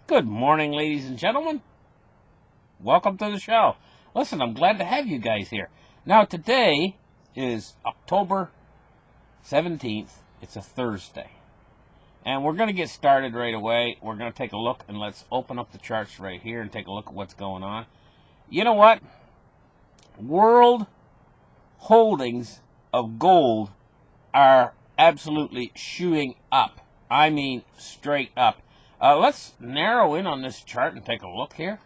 Good morning, ladies and gentlemen. Welcome to the show. Listen, I'm glad to have you guys here. Now, today is October 17th. It's a Thursday. And we're going to get started right away. We're going to take a look, and let's open up the charts right here and take a look at what's going on. You know what? World holdings of gold are absolutely shooting up. I mean, straight up. Let's narrow in on this chart and take a look here.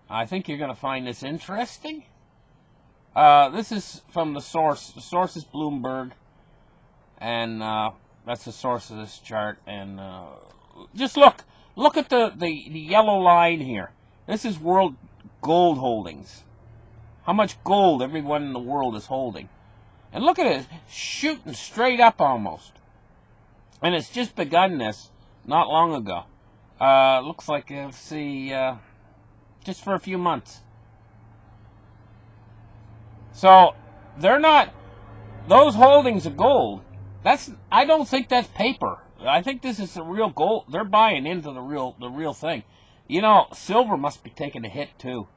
I think you're going to find this interesting. This is from the source. The source is Bloomberg, and that's the source of this chart. And just look at the yellow line here. This is world gold holdings. How much gold everyone in the world is holding. And look at it, shooting straight up almost. And it's just begun this not long ago. Looks like, let's see, just for a few months. So, they're not, those holdings of gold, I don't think that's paper. I think this is the real gold. They're buying into the real thing. You know, silver must be taking a hit too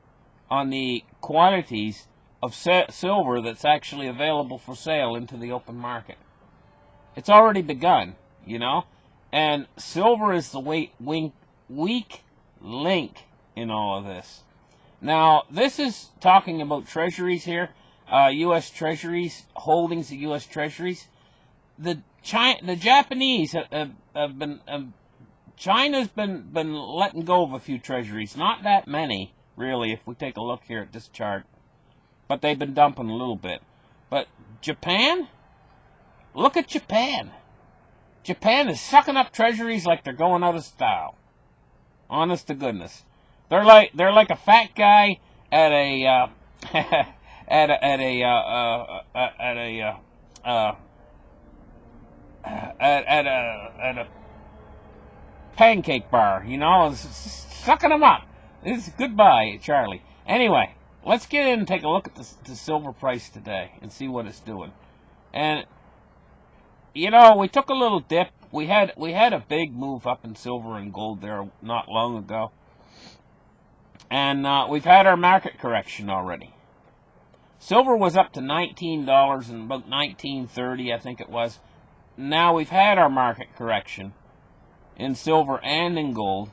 on the quantities of silver that's actually available for sale into the open market. It's already begun, you know. And silver is the weak link in all of this. Now, this is talking about treasuries here, U.S. treasuries, holdings of U.S. treasuries. The Japanese have been, China's been letting go of a few treasuries. Not that many, really, if we take a look here at this chart. But they've been dumping a little bit. But Japan? Look at Japan. Japan is sucking up treasuries like they're going out of style. Honest to goodness, they're like a fat guy at a at a pancake bar. You know, sucking them up. It's goodbye, Charlie. Anyway, let's get in and take a look at the silver price today and see what it's doing. And you know, we took a little dip. We had a big move up in silver and gold there not long ago. And we've had our market correction already. Silver was up to $19 and about $19.30, I think it was. Now we've had our market correction in silver and in gold.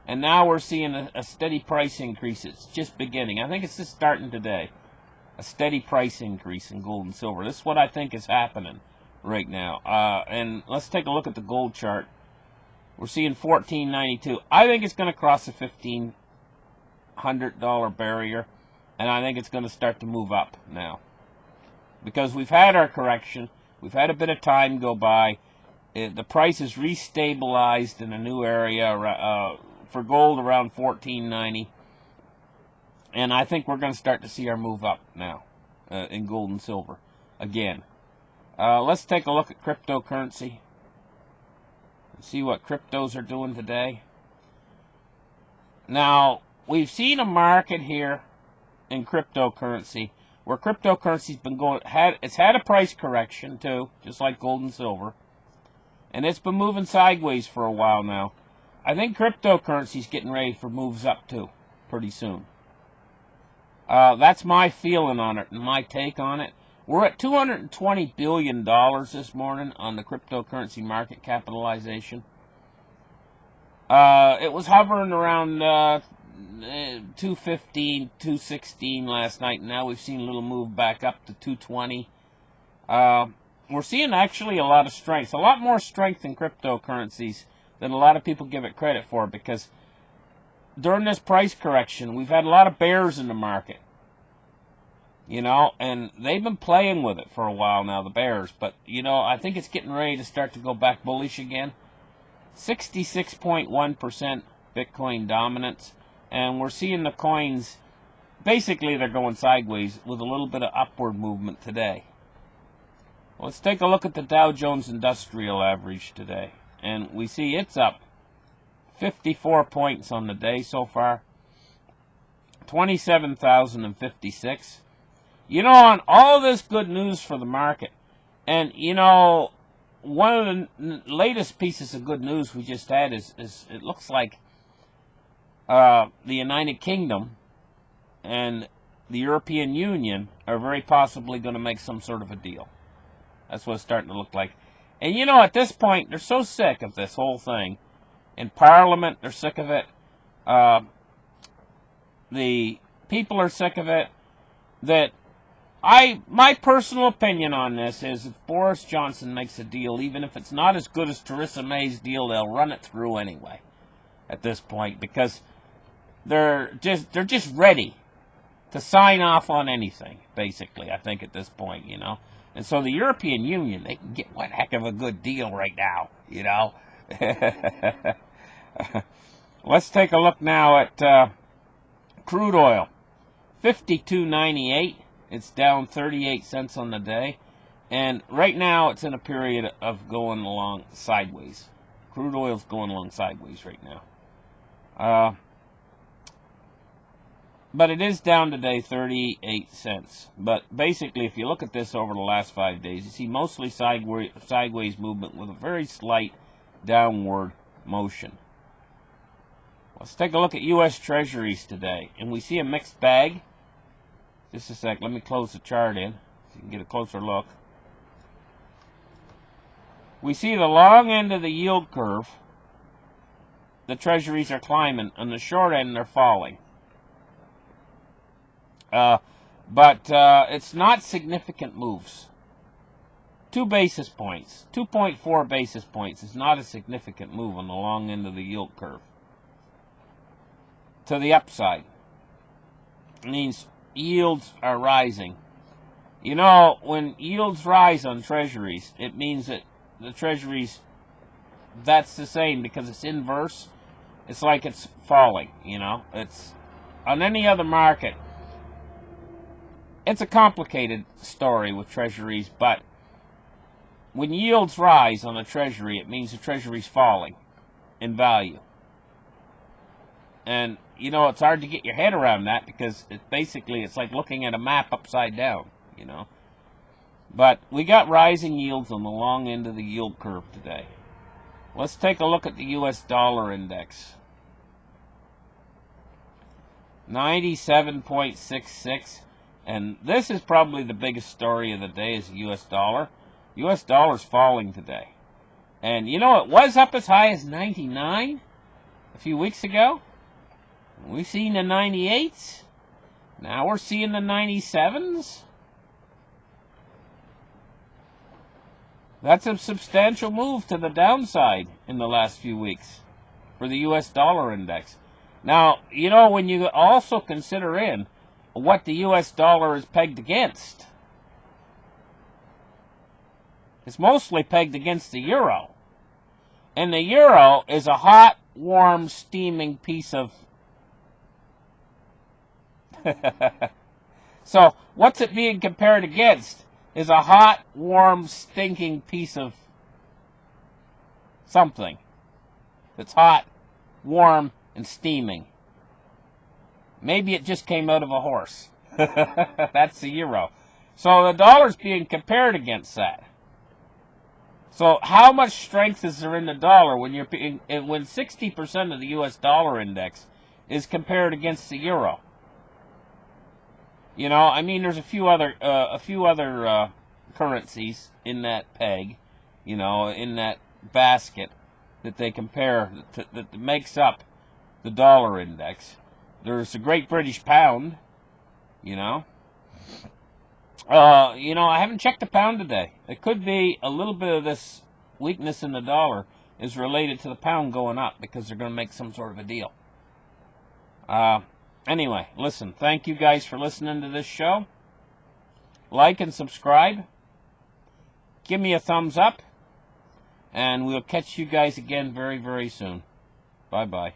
And now we're seeing a steady price increase. It's just beginning. I think it's just starting today. A steady price increase in gold and silver. This is what I think is happening right now. And let's take a look at the gold chart. We're seeing $14.92. I think it's going to cross the $1,500 barrier, and I think it's going to start to move up now. Because we've had our correction. We've had a bit of time go by. The price is restabilized in a new area for gold around $14.90. And I think we're going to start to see our move up now in gold and silver again. Let's take a look at cryptocurrency and see what cryptos are doing today. Now, we've seen a market here in cryptocurrency where cryptocurrency's been going, it's had a price correction too, just like gold and silver. And it's been moving sideways for a while now. I think cryptocurrency's getting ready for moves up too, pretty soon. That's my feeling on it and my take on it. We're at $220 billion this morning on the cryptocurrency market capitalization. It was hovering around 215, 216 last night, and now we've seen a little move back up to 220. We're seeing actually a lot of strength, a lot more strength in cryptocurrencies than a lot of people give it credit for, because during this price correction, we've had a lot of bears in the market. You know, and they've been playing with it for a while now, the bears. But, you know, I think it's getting ready to start to go back bullish again. 66.1% Bitcoin dominance. And we're seeing the coins, basically they're going sideways with a little bit of upward movement today. Let's take a look at the Dow Jones Industrial Average today. And we see it's up 54 points on the day so far. 27,056. You know, on all this good news for the market, and, you one of the latest pieces of good news we just had is it looks like the United Kingdom and the European Union are very possibly going to make some sort of a deal. That's what it's starting to look like. And you know, at this point, they're so sick of this whole thing. In Parliament, they're sick of it. The people are sick of it. That my personal opinion on this is if Boris Johnson makes a deal, even if it's not as good as Theresa May's deal, they'll run it through anyway at this point, because they're just ready to sign off on anything, basically, I think, at this point, you know. And so the European Union, they can get one heck of a good deal right now, you know. Let's take a look now at crude oil. 52.98. It's down 38 cents on the day. And right now it's in a period of going along sideways. Crude oil's going along sideways right now. But it is down today 38 cents. But basically, if you look at this over the last 5 days, you see mostly sideways movement with a very slight downward motion. Let's take a look at U.S. Treasuries today. And we see a mixed bag. Just a sec. Let me close the chart in so you can get a closer look. We see the long end of the yield curve. The Treasuries are climbing. On the short end, they're falling. But it's not significant moves. 2 basis points, 2.4 basis points is not a significant move on the long end of the yield curve. To the upside. It means yields are rising. You know, when yields rise on Treasuries, it means that the Treasuries, that's the same because it's inverse. It's like it's falling, you know. It's on any other market. It's a complicated story with Treasuries, but when yields rise on a Treasury, it means the Treasury's falling in value. And, you know, it's hard to get your head around that because it's like looking at a map upside down, you know. But we got rising yields on the long end of the yield curve today. Let's take a look at the U.S. dollar index. 97.66. And this is probably the biggest story of the day is the U.S. dollar. U.S. dollar's falling today. And, you know, it was up as high as 99 a few weeks ago. We've seen the 98s. Now we're seeing the 97s. That's a substantial move to the downside in the last few weeks for the U.S. dollar index. Now, you know, when you also consider in what the U.S. dollar is pegged against, it's mostly pegged against the euro. And the euro is a hot, warm, steaming piece of... So, what's it being compared against? Is a hot, warm, stinking piece of something that's hot, warm, and steaming. Maybe it just came out of a horse. That's the euro. So the dollar's being compared against that. So how much strength is there in the dollar when 60% of the U.S. dollar index is compared against the euro? You know, I mean, there's a few other currencies in that peg, you know, in that basket that they compare that makes up the dollar index. There's the Great British Pound, you know. You know, I haven't checked the pound today. It could be a little bit of this weakness in the dollar is related to the pound going up because they're going to make some sort of a deal. Anyway, listen, thank you guys for listening to this show. Like and subscribe. Give me a thumbs up. And we'll catch you guys again very, very soon. Bye-bye.